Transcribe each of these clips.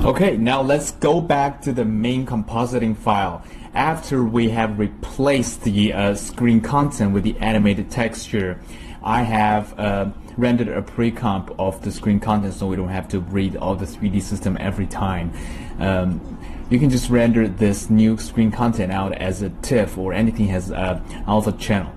Okay, now let's go back to the main compositing file. After we have replaced the screen content with the animated texture, I have rendered a pre-comp of the screen content so we don't have to read all the 3D system every time. You can just render this new screen content out as a TIFF or anything has alpha channel.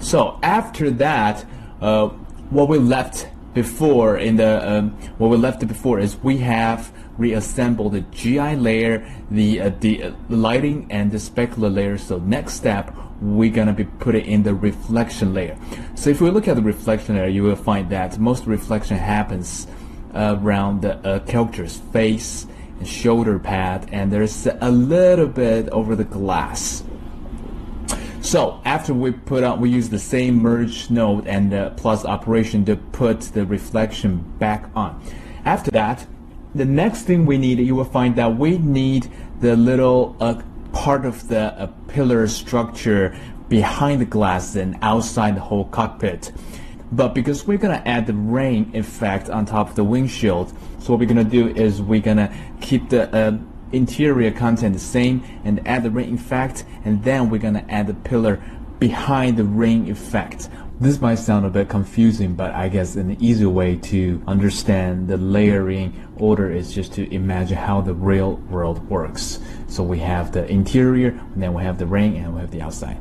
So after that, what we left before is we have reassembled the GI layer, the lighting, and the specular layer. So next step, we're gonna be putting in the reflection layer. So if we look at the reflection layer, you will find that most reflection happens around the character's face and shoulder pad, and there's a little bit over the glass. So after we use the same merge node and the plus operation to put the reflection back on. After that, the next thing we need, you will find that we need the little part of the pillar structure behind the glass and outside the whole cockpit. But because we're gonna add the rain effect on top of the windshield, so what we're gonna do is we're gonna keep the interior content the same and add the rain effect, and then we're gonna add the pillar behind the rain effect. This might sound a bit confusing, but I guess an easy way to understand the layering order is just to imagine how the real world works. So we have the interior, and then we have the rain, and we have the outside.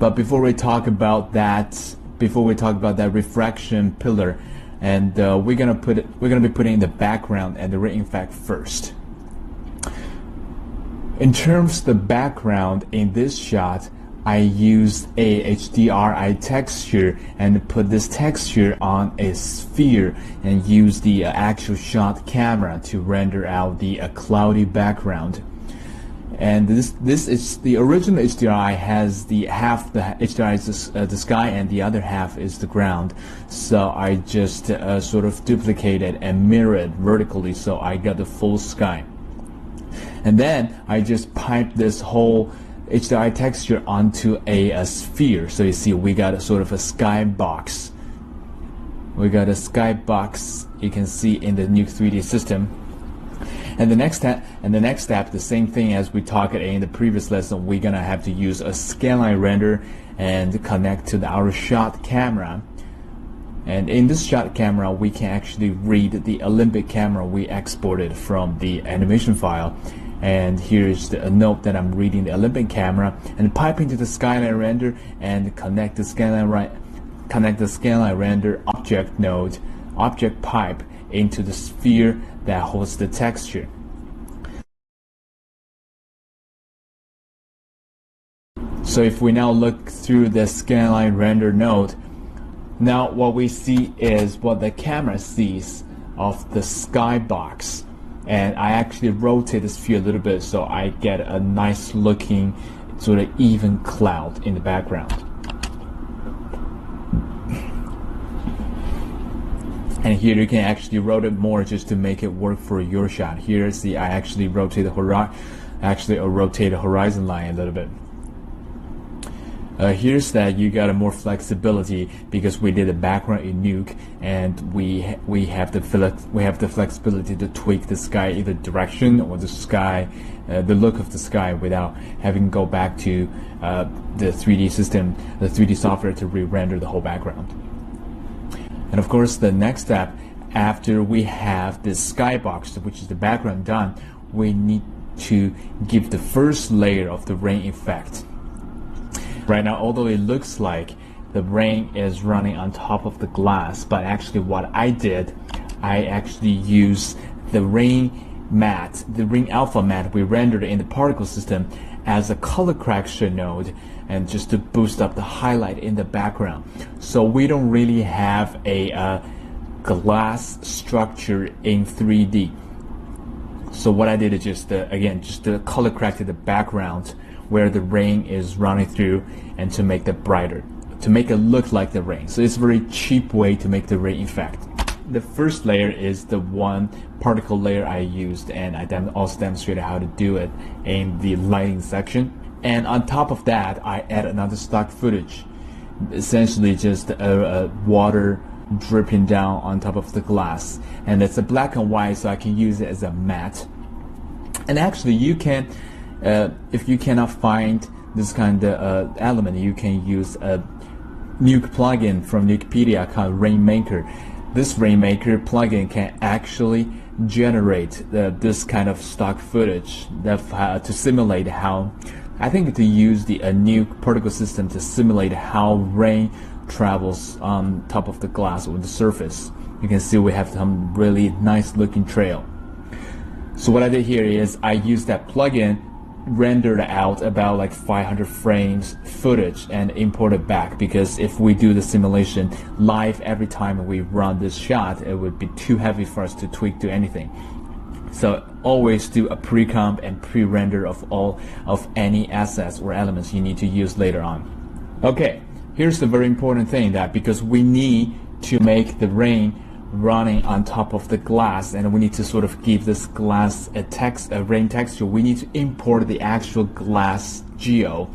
But before we talk about that refraction pillar, and we're gonna be putting the background and the rain effect first. In terms of the background in this shot, I used a HDRI texture and put this texture on a sphere and use the actual shot camera to render out the cloudy background. And this is the original HDRI has the half the HDRI is the sky and the other half is the ground. So I just sort of duplicated and mirrored vertically, so I got the full sky. And then I just piped this whole HDRI texture onto a sphere. So you see we got a sort of a sky box. We got a sky box you can see in the new 3D system. And the next step, the same thing as we talked in the previous lesson, we're gonna have to use a scanline render and connect to our shot camera. And in this shot camera, we can actually read the Olympic camera we exported from the animation file. And here's a note that I'm reading the Olympic camera and pipe into the skyline render and connect the scanline render object node, object pipe into the sphere that holds the texture. So if we now look through the scanline render node, now what we see is what the camera sees of the sky box. And I actually rotate the sphere a little bit so I get a nice looking sort of even cloud in the background. And here you can actually rotate more just to make it work for your shot. Here, see, I actually rotate the horizon line a little bit. Here's that you got a more flexibility because we did a background in Nuke, and we have the flexibility to tweak the sky either direction or the sky, the look of the sky without having to go back to the 3D system, the 3D software to re-render the whole background. And of course, the next step after we have this skybox, which is the background done, we need to give the first layer of the rain effect. Right now, although it looks like the rain is running on top of the glass, but actually what I did, I actually used the rain matte, the rain alpha matte we rendered in the particle system as a color correction node, and just to boost up the highlight in the background. So we don't really have a glass structure in 3D. So what I did is just color corrected the background where the rain is running through, and to make that brighter, to make it look like the rain. So it's a very cheap way to make the rain effect. The first layer is the one particle layer I used, and I also demonstrated how to do it in the lighting section. And on top of that, I add another stock footage, essentially just a water dripping down on top of the glass, and it's a black and white, so I can use it as a matte. And actually you can, if you cannot find this kind of element, you can use a Nuke plugin from Nukepedia called Rainmaker. This Rainmaker plugin can actually generate this kind of stock footage that, to simulate how, I think to use the Nuke particle system to simulate how rain travels on top of the glass or the surface. You can see we have some really nice looking trail. So what I did here is I used that plugin, rendered out about like 500 frames footage and import it back, because if we do the simulation live every time we run this shot, it would be too heavy for us to tweak to anything. So always do a pre-comp and pre-render of all of any assets or elements you need to use later on. Okay, here's the very important thing, that because we need to make the rain running on top of the glass, and we need to sort of give this glass a rain texture, we need to import the actual glass geo.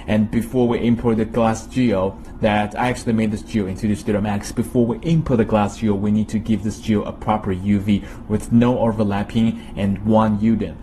And before we import the glass geo, that I actually made this geo into the Studio Max. Before we import the glass geo, we need to give this geo a proper UV with no overlapping and one UDIM.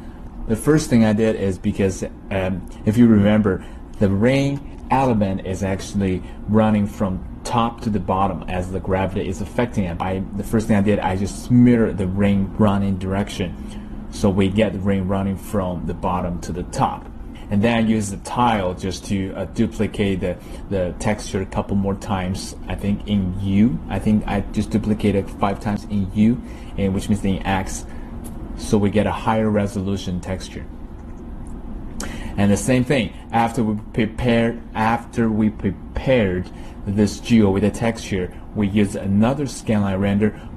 The first thing I did is because if you remember, the rain element is actually running from top to the bottom as the gravity is affecting it. The first thing I did, I just mirrored the rain running direction, so we get the rain running from the bottom to the top. And then I use the tile just to duplicate the texture a couple more times. I think in U, I think I just duplicated 5 times in U, and which means in X, so we get a higher resolution texture. And the same thing, after we prepared this geo with the texture, we use another scanline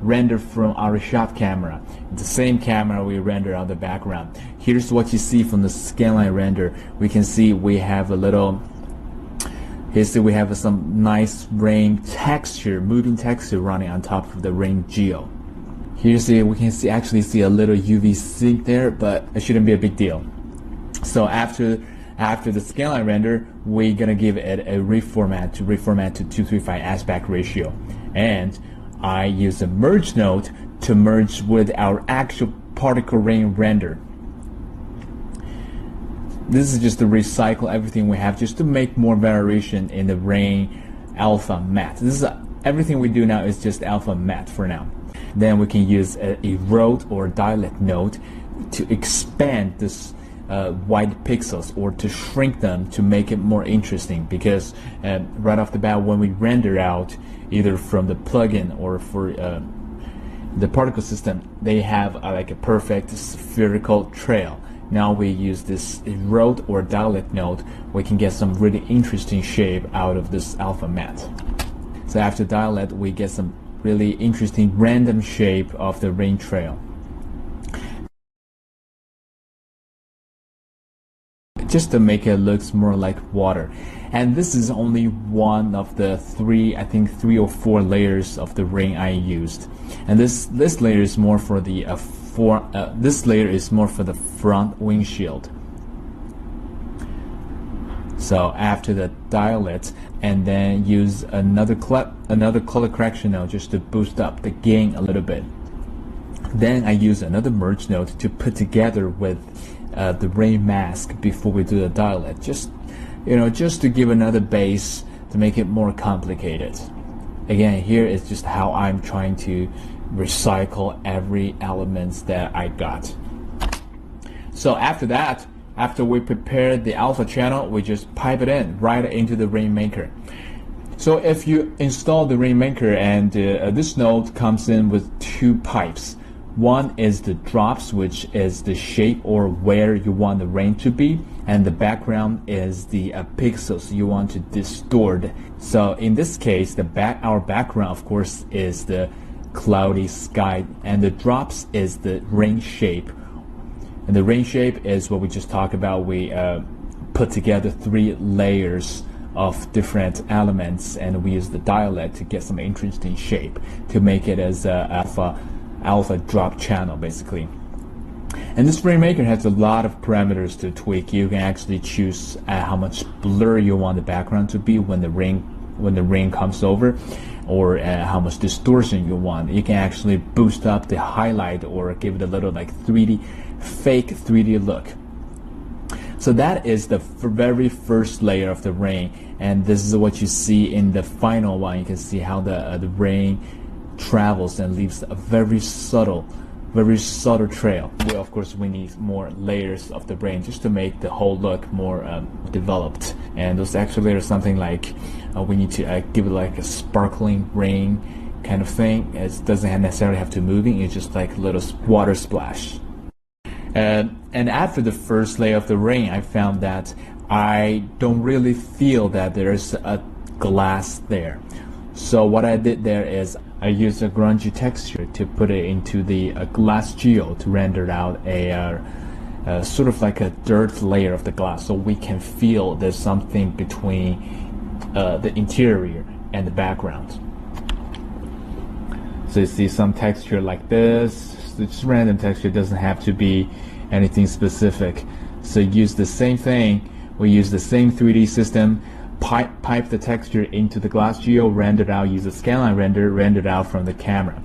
render from our shot camera. The same camera we render on the background. Here's what you see from the scanline render. We can see we have a little, we have some nice rain texture, moving texture running on top of the rain geo. Here we can actually see a little UV sink there, but it shouldn't be a big deal. So after the scanline render, we're gonna give it a reformat to 235 aspect ratio, and I use a merge node to merge with our actual particle rain render. This is just to recycle everything we have, just to make more variation in the rain alpha matte. This is everything we do now is just alpha matte for now. Then we can use a erode or dilate node to expand this white pixels, or to shrink them to make it more interesting, because right off the bat when we render out either from the plugin or for the particle system, they have like a perfect spherical trail. Now we use this erode or dilate node, we can get some really interesting shape out of this alpha matte. So after dilate, we get some really interesting random shape of the rain trail. Just to make it look more like water. And this is only one of the I think three or four layers of the rain I used. And this layer is more for the this layer is more for the front windshield. So after the dilate, and then use another color correction node just to boost up the gain a little bit. Then I use another merge node to put together with the rain mask before we do the dilate, just to give another base to make it more complicated. Again, here is just how I'm trying to recycle every element that I got. So after that, after we prepare the alpha channel, we just pipe it in right into the Rainmaker. So if you install the Rainmaker, and this node comes in with 2 pipes. One is the drops, which is the shape or where you want the rain to be, and the background is the pixels you want to distort. So in this case, our background, of course, is the cloudy sky, and the drops is the rain shape. And the rain shape is what we just talked about. We put together 3 layers of different elements, and we use the dilate to get some interesting shape to make it as alpha drop channel basically. And this Rainmaker has a lot of parameters to tweak. You can actually choose how much blur you want the background to be when the rain when the rain comes over, or how much distortion you want. You can actually boost up the highlight or give it a little like 3D, fake 3D look. So that is the very first layer of the rain, and this is what you see in the final one. You can see how the rain travels and leaves a very subtle trail. Of course, we need more layers of the rain just to make the whole look more developed. And those extra layers, something like we need to give it like a sparkling rain kind of thing. It doesn't necessarily have to moving. It's just like a little water splash. And after the first layer of the rain, I found that I don't really feel that there's a glass there. So what I did there is I used a grungy texture to put it into the glass geo to render out a sort of like a dirt layer of the glass, so we can feel there's something between the interior and the background. So you see some texture like this. It's random texture, doesn't have to be anything specific. So use the same thing. We use the same 3D system, pipe the texture into the glass geo, rendered out, use a scanline rendered out from the camera.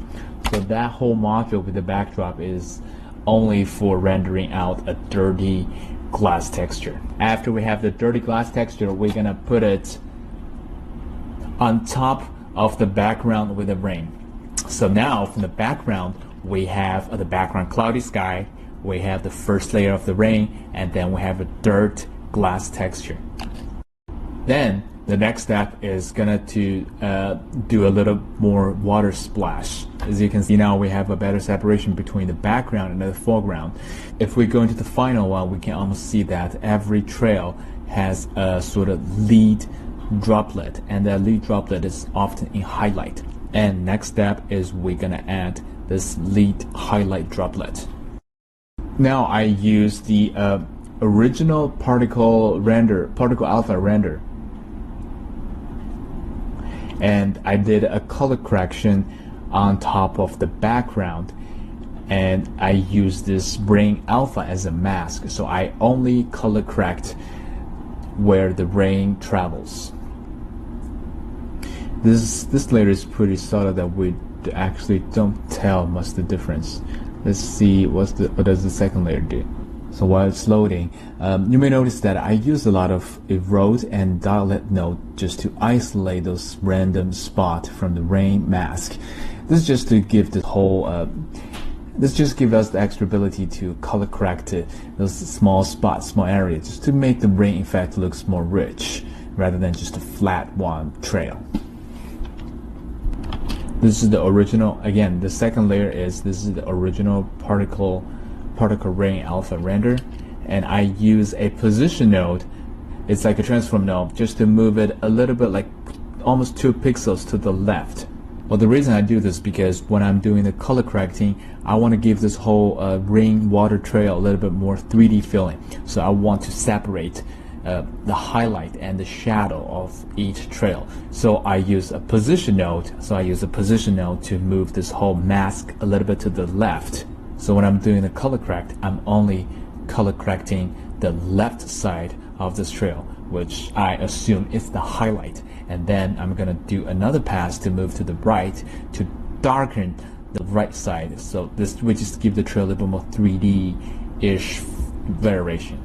So that whole module with the backdrop is only for rendering out a dirty glass texture. After we have the dirty glass texture, we're gonna put it on top of the background with the rain. So now from the background, we have the background cloudy sky, we have the first layer of the rain, and then we have a dirt glass texture. Then the next step is gonna to do a little more water splash. As you can see now, we have a better separation between the background and the foreground. If we go into the final one, we can almost see that every trail has a sort of lead droplet, and that lead droplet is often in highlight. And next step is we're gonna add this lead highlight droplet. Now I use the original particle alpha render, and I did a color correction on top of the background, and I use this rain alpha as a mask, so I only color correct where the rain travels. This layer is pretty subtle that we actually don't tell much the difference. Let's see what does the second layer do. So while it's loading, you may notice that I use a lot of erode and dilate node just to isolate those random spots from the rain mask. This is just to give the whole, this just gives us the extra ability to color correct those small spots, small areas, just to make the rain effect looks more rich rather than just a flat one trail. This is the original. Again, the second layer is the original particle rain alpha render, and I use a position node. It's like a transform node just to move it a little bit, like almost 2 pixels to the left. Well, the reason I do this is because when I'm doing the color correcting, I want to give this whole rain water trail a little bit more 3D feeling. So I want to separate the highlight and the shadow of each trail. So I use a position node. To move this whole mask a little bit to the left. So when I'm doing the color correct, I'm only color correcting the left side of this trail, which I assume is the highlight. And then I'm gonna do another pass to move to the right to darken the right side. So this will just give the trail a little bit more 3D-ish variation.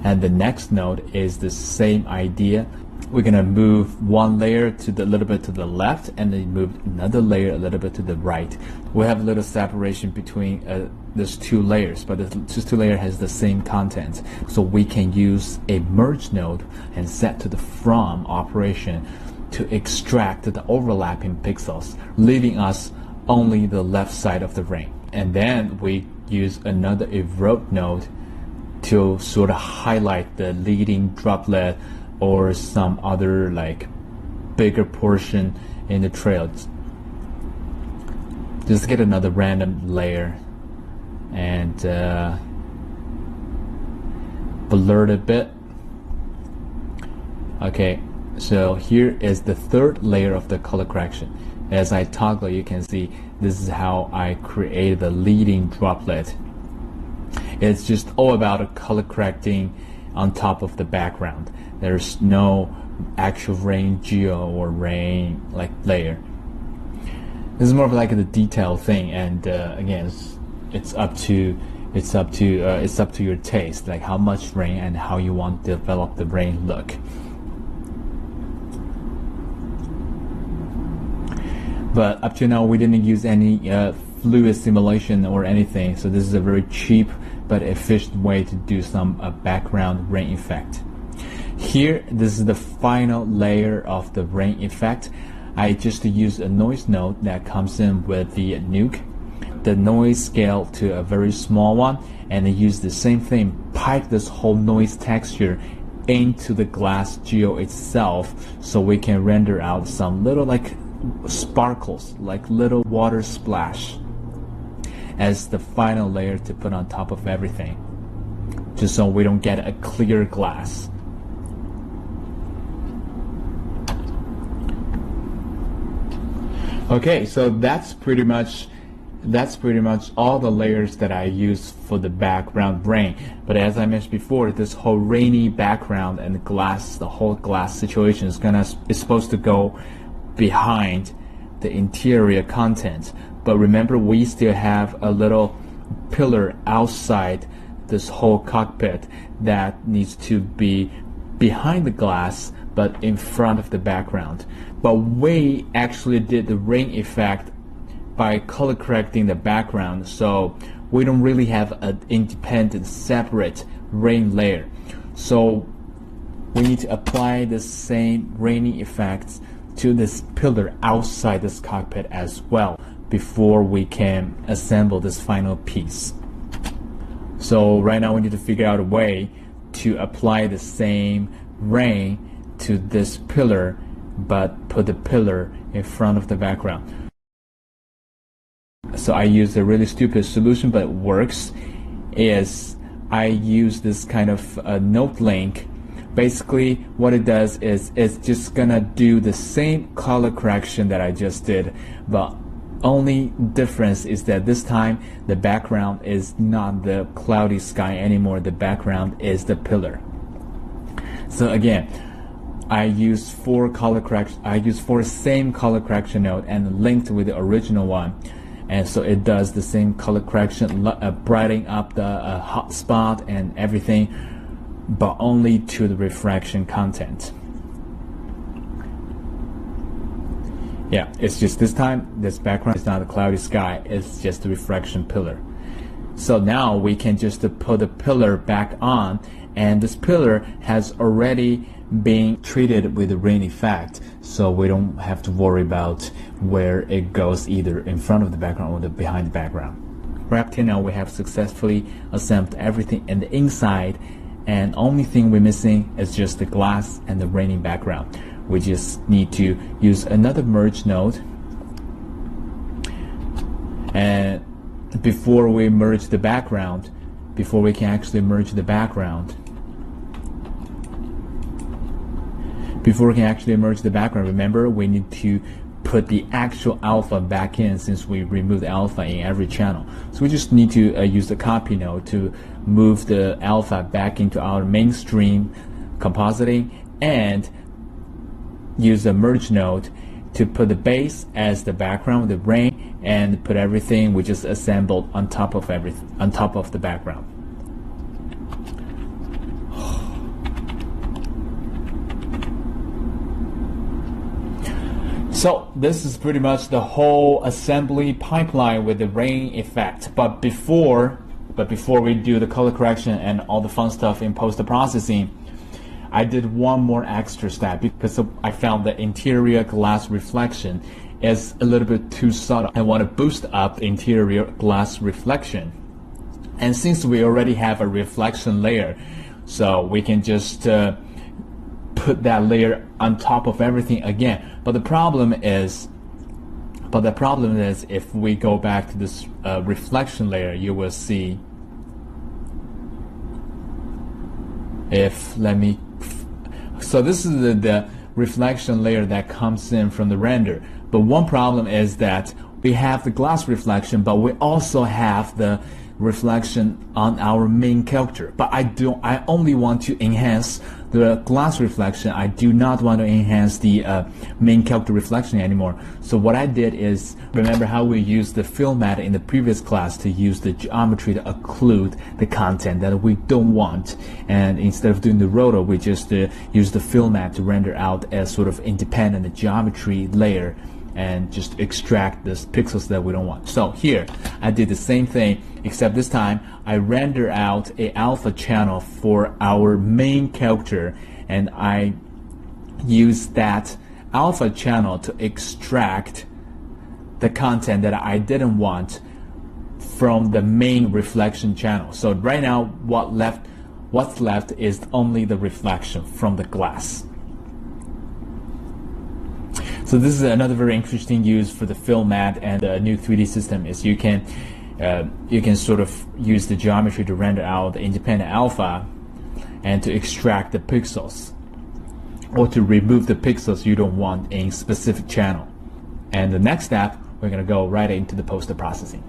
And the next node is the same idea. We're gonna move one layer to the little bit to the left, and then move another layer a little bit to the right. We have a little separation between these 2 layers, but this 2 layer has the same content. So we can use a merge node and set to the from operation to extract the overlapping pixels, leaving us only the left side of the rain. And then we use another erode node to sort of highlight the leading droplet or some other like bigger portion in the trail. Just get another random layer and blur it a bit. Okay, so here is the 3rd layer of the color correction. As I toggle, you can see this is how I create the leading droplet. It's just all about color correcting on top of the background. There's no actual rain geo or rain like layer. This is more of like the detail thing, and again, it's up to your taste, like how much rain and how you want to develop the rain look. But up to now, we didn't use any fluid simulation or anything, so this is a very cheap but efficient way to do some background rain effect. Here, this is the final layer of the rain effect. I just use a noise node that comes in with the nuke, the noise scale to a very small one, and then use the same thing, pipe this whole noise texture into the glass geo itself, so we can render out some little like sparkles, like little water splash, as the final layer to put on top of everything, just so we don't get a clear glass. Okay, so that's pretty much all the layers that I use for the background rain. But as I mentioned before, this whole rainy background and the whole glass situation is supposed to go behind the interior content. But remember, we still have a little pillar outside this whole cockpit that needs to be behind the glass but in front of the background. But we actually did the rain effect by color correcting the background, so we don't really have an independent separate rain layer. So we need to apply the same rainy effects to this pillar outside this cockpit as well before we can assemble this final piece. So right now we need to figure out a way to apply the same rain to this pillar, but put the pillar in front of the background. So I use a really stupid solution, but it works, is I use this kind of node link. Basically what it does is it's just gonna do the same color correction that I just did, but only difference is that this time the background is not the cloudy sky anymore, the background is the pillar. So again, I use four same color correction node and linked with the original one, and so it does the same color correction, brightening up the hot spot and everything, but only to the refraction content. Yeah, it's just this time this background is not a cloudy sky, it's just the refraction pillar. So now we can just put the pillar back on, and this pillar has already been treated with the rain effect, so we don't have to worry about where it goes either in front of the background or behind the background. Right up to now we have successfully assembled everything in the inside, and only thing we're missing is just the glass and the raining background. We just need to use another merge node, and before we merge the background, before we can actually merge the background, remember we need to put the actual alpha back in, since we removed alpha in every channel. So we just need to use the copy node to move the alpha back into our mainstream compositing, and use the merge node to put the base as the background, the rain, and put everything we just assembled on top of the background. So this is pretty much the whole assembly pipeline with the rain effect. But before we do the color correction and all the fun stuff in post-processing, I did one more extra step, because I found the interior glass reflection is a little bit too subtle. I want to boost up the interior glass reflection. And since we already have a reflection layer, so we can just put that layer on top of everything again. But the problem is if we go back to this reflection layer, you will see, so this is the reflection layer that comes in from the render. But one problem is that we have the glass reflection, but we also have the reflection on our main character, but I only want to enhance the glass reflection. I do not want to enhance the main character reflection anymore. So what I did is, remember how we used the fill matte in the previous class to use the geometry to occlude the content that we don't want, and instead of doing the rotor, we just use the fill matte to render out a sort of independent geometry layer and just extract the pixels that we don't want. So here I did the same thing, except this time I render out a alpha channel for our main character, and I use that alpha channel to extract the content that I didn't want from the main reflection channel. So right now what's left is only the reflection from the glass. So this is another very interesting use for the fill matte and the new 3D system is you can sort of use the geometry to render out the independent alpha and to extract the pixels, or to remove the pixels you don't want in specific channel. And the next step, we're going to go right into the post-processing.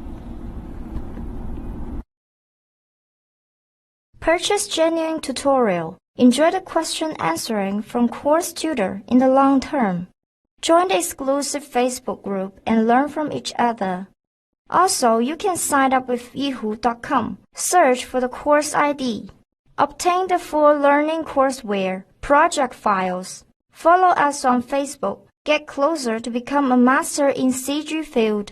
Purchase genuine tutorial. Enjoy the question answering from course tutor in the long term. Join the exclusive Facebook group and learn from each other. Also, you can sign up with yihu.com. Search for the course ID. Obtain the full learning courseware, project files. Follow us on Facebook. Get closer to become a master in CG field.